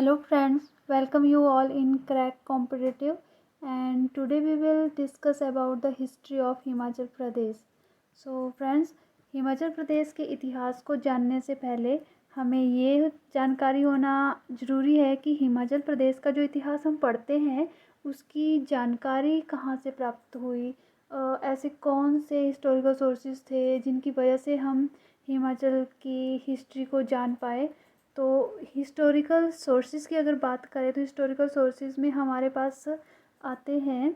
Hello friends, welcome you all in Crack Competitive, and today we will discuss about the history of Himachal Pradesh. So friends, Himachal Pradesh के इतिहास को जानने से पहले हमें ये जानकारी होना ज़रूरी है कि हिमाचल प्रदेश का जो इतिहास हम पढ़ते हैं उसकी जानकारी कहाँ से प्राप्त हुई, ऐसे कौन से हिस्टोरिकल सोर्सेज थे जिनकी वजह से हम हिमाचल की हिस्ट्री को जान पाए. तो हिस्टोरिकल सोर्सेज की अगर बात करें तो हिस्टोरिकल सोर्सेज में हमारे पास आते हैं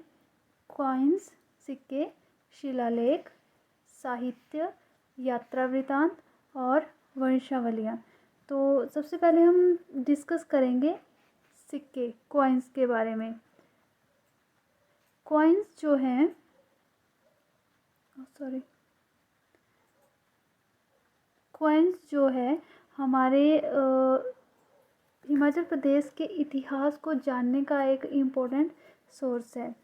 कॉइन्स, सिक्के, शिलालेख, साहित्य, यात्रा वृत्तांत और वंशावलियाँ. तो सबसे पहले हम डिस्कस करेंगे सिक्के, कॉइन्स के बारे में. कॉइन्स जो हैं कॉइन्स जो है हमारे हिमाचल प्रदेश के इतिहास को जानने का एक इम्पोर्टेंट सोर्स है.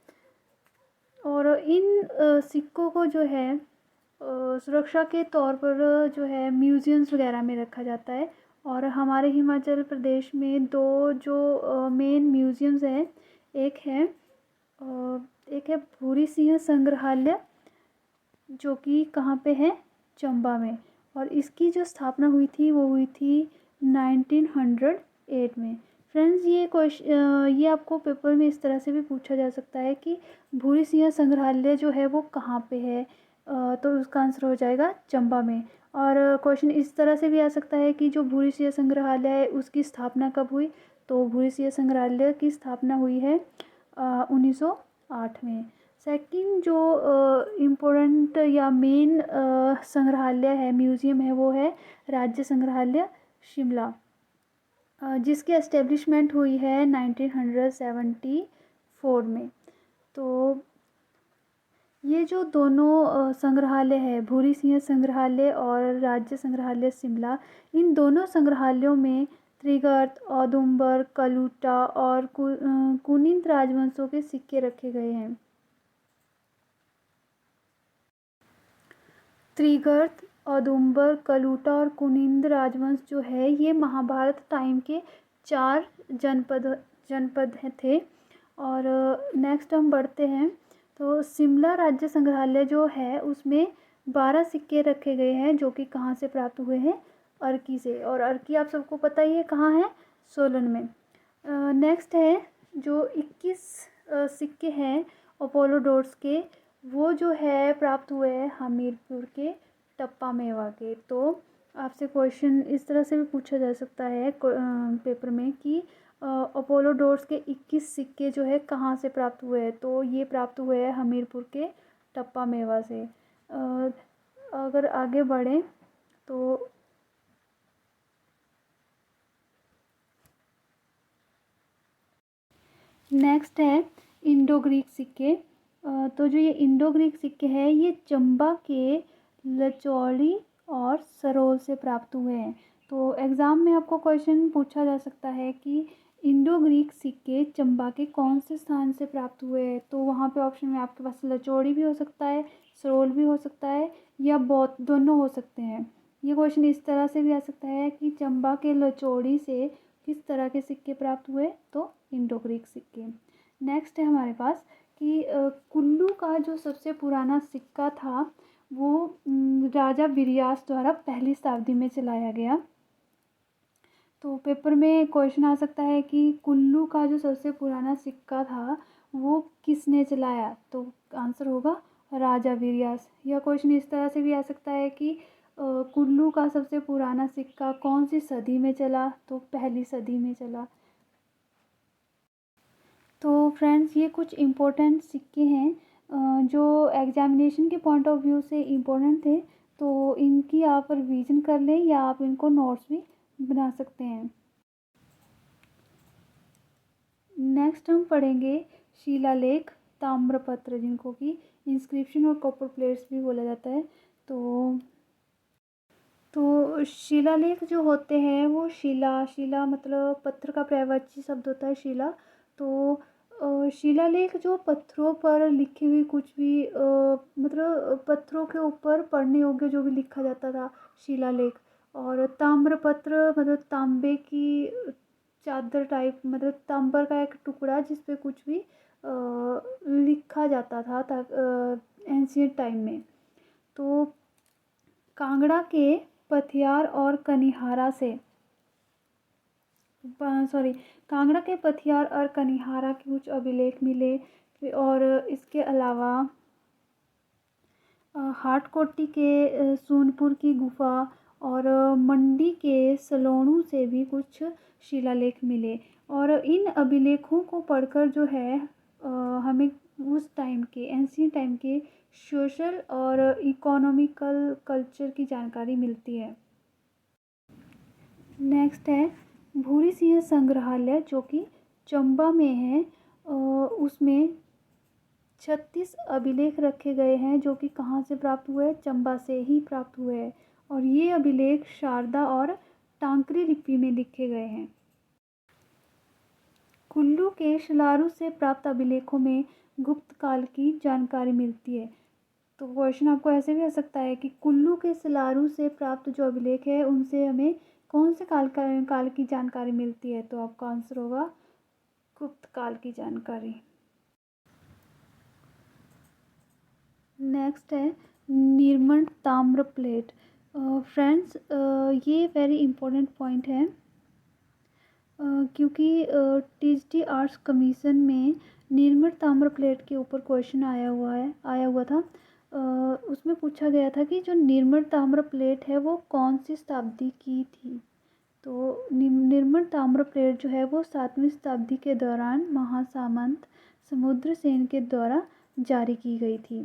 और इन सिक्कों को जो है सुरक्षा के तौर पर जो है म्यूज़ियम्स वगैरह में रखा जाता है. और हमारे हिमाचल प्रदेश में दो जो मेन म्यूज़ियम्स हैं, एक है भूरी सिंह संग्रहालय जो कि कहाँ पे है, चंबा में. और इसकी जो स्थापना हुई थी वो हुई थी 1908 में. फ्रेंड्स, ये आपको पेपर में इस तरह से भी पूछा जा सकता है कि भूरी सिंह संग्रहालय जो है वो कहाँ पे है, तो उसका आंसर हो जाएगा चंबा में. और क्वेश्चन इस तरह से भी आ सकता है कि जो भूरी सिंह संग्रहालय है उसकी स्थापना कब हुई, तो भूरी सिंह संग्रहालय की स्थापना हुई है 1908 में. सेकंड जो इम्पोर्टेंट या मेन संग्रहालय है, म्यूज़ियम है, वो है राज्य संग्रहालय शिमला, जिसकी एस्टेब्लिशमेंट हुई है 1974 में. तो ये जो दोनों संग्रहालय है, भूरी सिंह संग्रहालय और राज्य संग्रहालय शिमला, इन दोनों संग्रहालयों में त्रिगर्त, औदुंबर, कलूटा और कुनिंद राजवंशों के सिक्के रखे गए हैं. त्रिगर्त, औदुंबर, कलूटा और कुनिंद राजवंश जो है ये महाभारत टाइम के 4 जनपद थे. और नेक्स्ट हम बढ़ते हैं. तो शिमला राज्य संग्रहालय जो है उसमें 12 सिक्के रखे गए हैं जो कि कहाँ से प्राप्त हुए हैं, अर्की से. और अर्की आप सबको पता ही है कहाँ है, सोलन में. नेक्स्ट है जो 21 सिक्के हैं अपोलोडोर्स के, वो जो है प्राप्त हुए हैं हमीरपुर के टप्पा मेवा के. तो आपसे क्वेश्चन इस तरह से भी पूछा जा सकता है पेपर में कि अपोलोडोर्स के 21 सिक्के जो है कहाँ से प्राप्त हुए हैं, तो ये प्राप्त हुए हैं हमीरपुर के टप्पा मेवा से. अगर आगे बढ़ें तो नेक्स्ट है इंडो ग्रीक सिक्के. तो जो ये इंडो ग्रीक सिक्के हैं ये चंबा के लचौड़ी और सरोल से प्राप्त हुए हैं. तो एग्ज़ाम में आपको क्वेश्चन पूछा जा सकता है कि इंडो ग्रीक सिक्के चंबा के कौन से स्थान से प्राप्त हुए हैं, तो वहाँ पे ऑप्शन में आपके पास लचौड़ी भी हो सकता है, सरोल भी हो सकता है, या बहुत दोनों हो सकते हैं. ये क्वेश्चन इस तरह से भी आ सकता है कि चंबा के लचौड़ी से किस तरह के सिक्के प्राप्त हुए, तो इंडो ग्रीक सिक्के. नेक्स्ट है हमारे पास कि कुल्लू का जो सबसे पुराना सिक्का था वो राजा विरियास द्वारा पहली शताब्दी में चलाया गया. तो पेपर में क्वेश्चन आ सकता है कि कुल्लू का जो सबसे पुराना सिक्का था वो किसने चलाया, तो आंसर होगा राजा विरियास. यह क्वेश्चन इस तरह से भी आ सकता है कि कुल्लू का सबसे पुराना सिक्का कौन सी सदी में चला, तो पहली सदी में चला. तो फ्रेंड्स, ये कुछ इम्पोर्टेंट सिक्के हैं जो एग्जामिनेशन के पॉइंट ऑफ व्यू से इम्पोर्टेंट थे. तो इनकी आप रिवीजन कर लें या आप इनको नोट्स भी बना सकते हैं. नेक्स्ट हम पढ़ेंगे शिलालेख, ताम्रपत्र, जिनको कि इंस्क्रिप्शन और कॉपर प्लेट्स भी बोला जाता है. तो शिलालेख जो होते हैं वो शिला मतलब पत्थर का पर्यायवाची शब्द होता है शिला. तो शिलालेख जो पत्थरों पर लिखी हुई कुछ भी मतलब पत्थरों के ऊपर पढ़ने योग्य जो भी लिखा जाता था, शिलालेख. और ताम्रपत्र मतलब तांबे की चादर टाइप, मतलब तांबर का एक टुकड़ा जिस पे कुछ भी लिखा जाता था एंशियंट टाइम में। तो कांगड़ा के पथियार और कनिहारा से सॉरी कांगड़ा के पथियार और कनिहारा के कुछ अभिलेख मिले। और इसके अलावा हाटकोटी के सोनपुर की गुफा और मंडी के सलोणू से भी कुछ शिलालेख मिले। और इन अभिलेखों को पढ़कर जो है हमें उस टाइम के एंशियंट टाइम के सोशल और इकोनॉमिकल कल्चर की जानकारी मिलती है। नेक्स्ट है भूरी सिंह संग्रहालय, जो कि चंबा में है। उसमें 36 अभिलेख रखे गए हैं, जो कि कहाँ से प्राप्त हुए, चंबा से ही प्राप्त हुए हैं। और ये अभिलेख शारदा और टांकरी लिपि में लिखे गए हैं। कुल्लू के शलारू से प्राप्त अभिलेखों में गुप्त काल की जानकारी मिलती है। तो क्वेश्चन आपको ऐसे भी आ सकता है कि कुल्लू के सलारू से प्राप्त जो अभिलेख है उनसे हमें कौन से काल की जानकारी मिलती है। तो आपका आंसर होगा गुप्त काल की जानकारी। नेक्स्ट है निर्मण ताम्र प्लेट। फ्रेंड्स, ये वेरी इम्पोर्टेंट पॉइंट है क्योंकि टीजीटी आर्ट्स कमीशन में निर्मल ताम्र प्लेट के ऊपर क्वेश्चन आया हुआ था। उसमें पूछा गया था कि जो निर्मल ताम्र प्लेट है वो कौन सी शताब्दी की थी। तो निर्मल ताम्र प्लेट जो है वो 7वीं शताब्दी के दौरान महासामंत समुद्रसेन के द्वारा जारी की गई थी।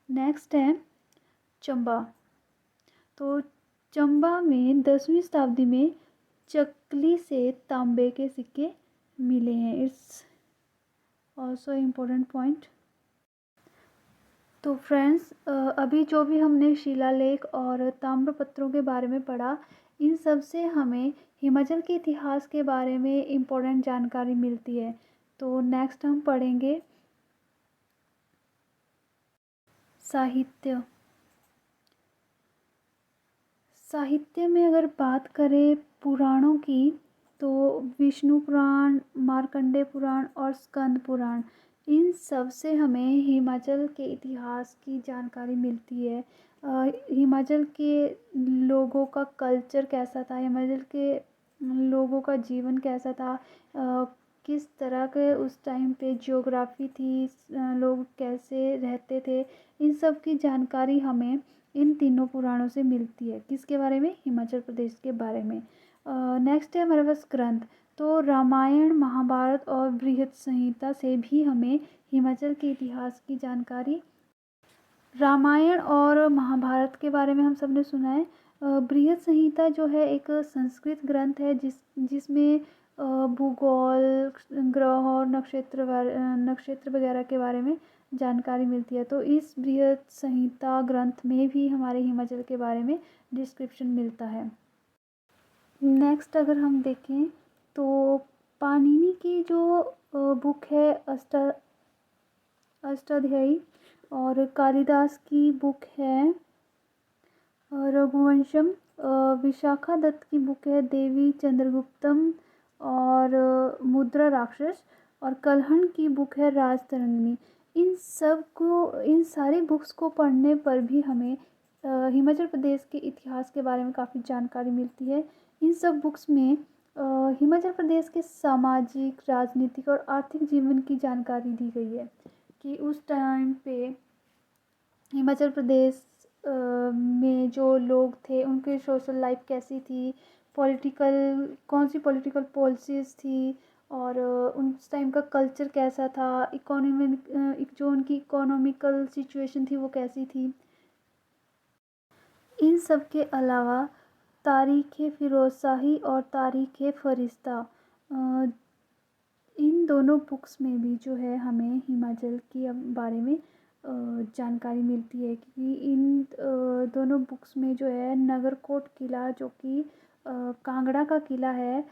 नेक्स्ट है चंबा। तो चंबा में 10वीं शताब्दी में चकली से तांबे के सिक्के मिले हैं। It's also important point. तो फ्रेंड्स, अभी जो भी हमने शिलालेख और ताम्रपत्रों के बारे में पढ़ा, इन सब से हमें हिमाचल के इतिहास के बारे में इम्पोर्टेंट जानकारी मिलती है। तो नेक्स्ट हम पढ़ेंगे साहित्य। साहित्य में अगर बात करें पुराणों की, तो विष्णु पुराण, मार्कंडेय पुराण और स्कंद पुराण, इन सब से हमें हिमाचल के इतिहास की जानकारी मिलती है। हिमाचल के लोगों का कल्चर कैसा था, हिमाचल के लोगों का जीवन कैसा था, किस तरह के उस टाइम पे जियोग्राफी थी, लोग कैसे रहते थे, इन सब की जानकारी हमें इन तीनों पुराणों से मिलती है। किसके बारे में, हिमाचल प्रदेश के बारे में। नेक्स्ट है हमारे पास ग्रंथ। तो रामायण, महाभारत और बृहत संहिता से भी हमें हिमाचल के इतिहास की जानकारी। रामायण और महाभारत के बारे में हम सब ने सुना है। बृहत संहिता जो है एक संस्कृत ग्रंथ है जिसमें भूगोल, ग्रह और नक्षत्र वगैरह के बारे में जानकारी मिलती है। तो इस बृहत संहिता ग्रंथ में भी हमारे हिमाचल के बारे में डिस्क्रिप्शन मिलता है। नेक्स्ट अगर हम देखें तो पाणिनि की जो बुक है अष्टाध्यायी, और कालिदास की बुक है रघुवंशम, विशाखा दत्त की बुक है देवी चंद्रगुप्तम और मुद्रा राक्षस, और कलहन की बुक है राजतरंगिणी। इन सारी बुक्स को पढ़ने पर भी हमें हिमाचल प्रदेश के इतिहास के बारे में काफ़ी जानकारी मिलती है। इन सब बुक्स में हिमाचल प्रदेश के सामाजिक, राजनीतिक और आर्थिक जीवन की जानकारी दी गई है कि उस टाइम पे हिमाचल प्रदेश में जो लोग थे उनकी सोशल लाइफ कैसी थी, कौन सी पॉलिटिकल पॉलिसीज़ थी, और उस टाइम का कल्चर कैसा था, जो उनकी इकोनॉमिकल सिचुएशन थी वो कैसी थी। इन सब के अलावा तारीख़ फ़िरोज़शाही और तारीख़ फ़रिश्ता, इन दोनों बुक्स में भी जो है हमें हिमाचल के बारे में जानकारी मिलती है। क्योंकि इन दोनों बुक्स में जो है नगरकोट किला, जो कि कांगड़ा का किला है,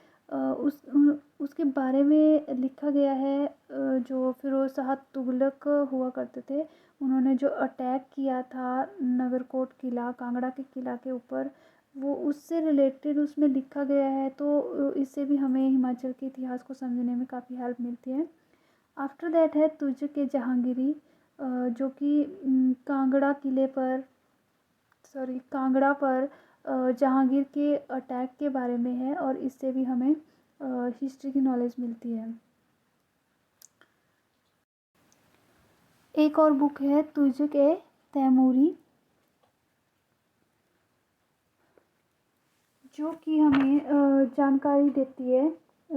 उसके बारे में लिखा गया है। जो फिरोज़ शाह तुगलक हुआ करते थे, उन्होंने जो अटैक किया था नगरकोट किला, कांगड़ा के किला के ऊपर, वो उससे रिलेटेड उसमें लिखा गया है, तो इससे भी हमें हिमाचल के इतिहास को समझने में काफ़ी हेल्प मिलती है। आफ्टर दैट है तुझ के जहांगीरी, जो कि कांगड़ा पर जहांगीर के अटैक के बारे में है, और इससे भी हमें हिस्ट्री की नॉलेज मिलती है। एक और बुक है तुझ के तैमूरी, जो कि हमें जानकारी देती है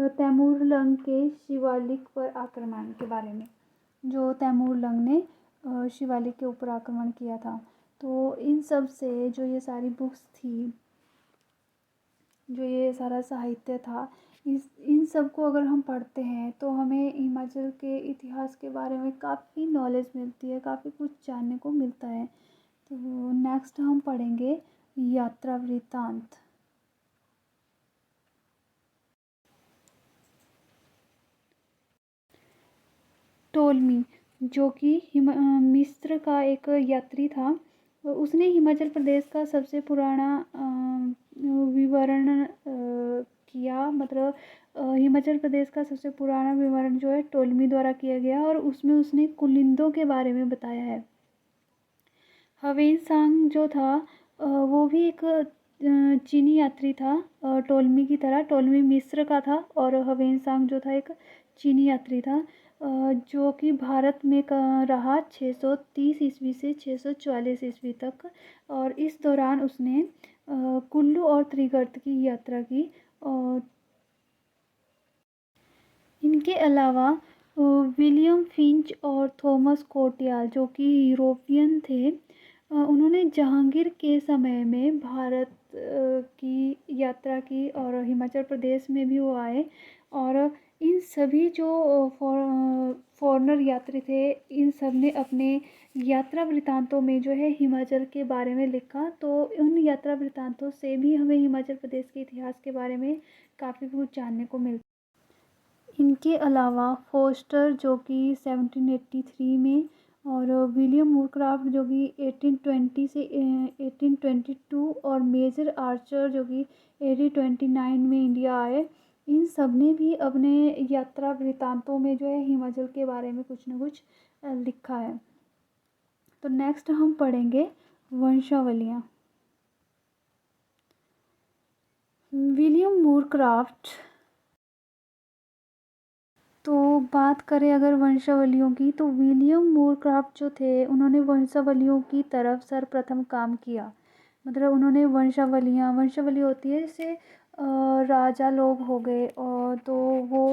तैमूर लंग के शिवालिक पर आक्रमण के बारे में, जो तैमूर लंग ने शिवालिक के ऊपर आक्रमण किया था। तो इन सब से जो ये सारी बुक्स थी, जो ये सारा साहित्य था, इन सब को अगर हम पढ़ते हैं तो हमें हिमाचल के इतिहास के बारे में काफ़ी नॉलेज मिलती है, काफ़ी कुछ जानने को मिलता है। तो नेक्स्ट हम पढ़ेंगे यात्रा वृत्तांत। टोलमी, जो कि मिस्र का एक यात्री था, उसने हिमाचल प्रदेश का सबसे पुराना विवरण किया, मतलब हिमाचल प्रदेश का सबसे पुराना विवरण जो है टोलमी द्वारा किया गया, और उसमें उसने कुलिंदों के बारे में बताया है। हवेनसांग जो था वो भी एक चीनी यात्री था, टोलमी की तरह। टोलमी मिस्र का था और हवेनसांग जो था एक चीनी यात्री था, जो कि भारत में रहा 630 ईस्वी से 644 ईस्वी तक, और इस दौरान उसने कुल्लू और त्रिगर्त की यात्रा की। इनके अलावा विलियम फिंच और थॉमस कोटियाल, जो कि यूरोपियन थे, उन्होंने जहांगीर के समय में भारत की यात्रा की, और हिमाचल प्रदेश में भी वो आए। और इन सभी जो फॉरेनर यात्री थे, इन सब ने अपने यात्रा वृत्तांतों में जो है हिमाचल के बारे में लिखा। तो उन यात्रा वृत्तांतों से भी हमें हिमाचल प्रदेश के इतिहास के बारे में काफ़ी कुछ जानने को मिलता है। इनके अलावा फोस्टर, जो कि 1783 में, और विलियम मूरक्राफ्ट, जो कि 1820 से 1822, और मेजर आर्चर, जो कि 1829 में इंडिया आए, इन सब ने भी अपने यात्रा वृत्तांतों में जो है हिमाचल के बारे में कुछ न कुछ लिखा है। तो नेक्स्ट हम पढ़ेंगे वंशावलियाँ। विलियम मूरक्राफ्ट, तो बात करें अगर वंशावलियों की, तो विलियम मूरक्राफ्ट जो थे, उन्होंने वंशावलियों की तरफ सर्वप्रथम काम किया। मतलब उन्होंने वंशावली होती है जैसे राजा लोग हो गए, और तो वो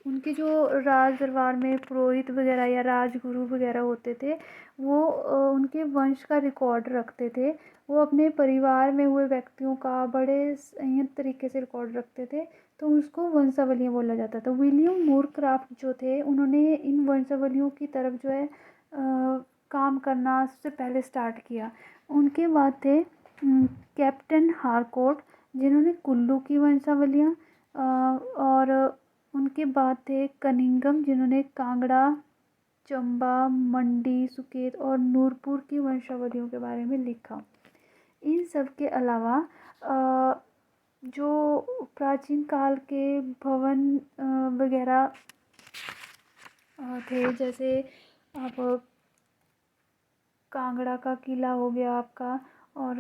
उनके जो राज दरबार में पुरोहित वगैरह या राजगुरु वगैरह होते थे, वो उनके वंश का रिकॉर्ड रखते थे। वो अपने परिवार में हुए व्यक्तियों का बड़े संयत तरीके से रिकॉर्ड रखते थे, तो उसको वंशावलियाँ बोला जाता था। विलियम मूरक्राफ्ट जो थे, उन्होंने इन वंशावलियों की तरफ जो है काम करना सबसे पहले स्टार्ट किया। उनके बाद थे कैप्टन हारकोर्ट, जिन्होंने कुल्लू की वंशावलियाँ, और उनके बाद थे कनिंगम, जिन्होंने कांगड़ा, चंबा, मंडी, सुकेत और नूरपुर की वंशावलियों के बारे में लिखा। इन सब के अलावा जो प्राचीन काल के भवन वगैरह थे, जैसे आप कांगड़ा का किला हो गया आपका, और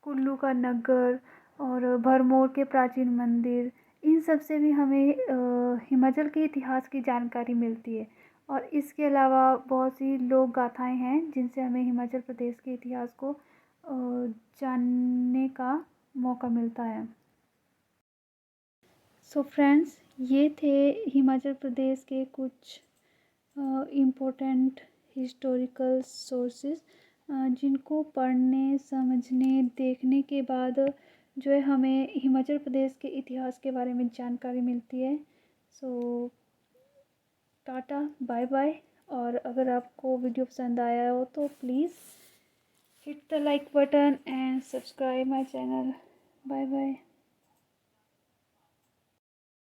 कुल्लू का नगर, और भरमौर के प्राचीन मंदिर, इन सब से भी हमें हिमाचल के इतिहास की जानकारी मिलती है। और इसके अलावा बहुत सी लोक गाथाएँ हैं, जिनसे हमें हिमाचल प्रदेश के इतिहास को जानने का मौका मिलता है। सो फ्रेंड्स, ये थे हिमाचल प्रदेश के कुछ इम्पोर्टेंट हिस्टोरिकल सोर्सेस, जिनको पढ़ने, समझने, देखने के बाद जो है हमें हिमाचल प्रदेश के इतिहास के बारे में जानकारी मिलती है। So ta-ta, bye bye. और अगर आपको वीडियो पसंद आया हो तो please hit the like button and subscribe my channel. Bye bye.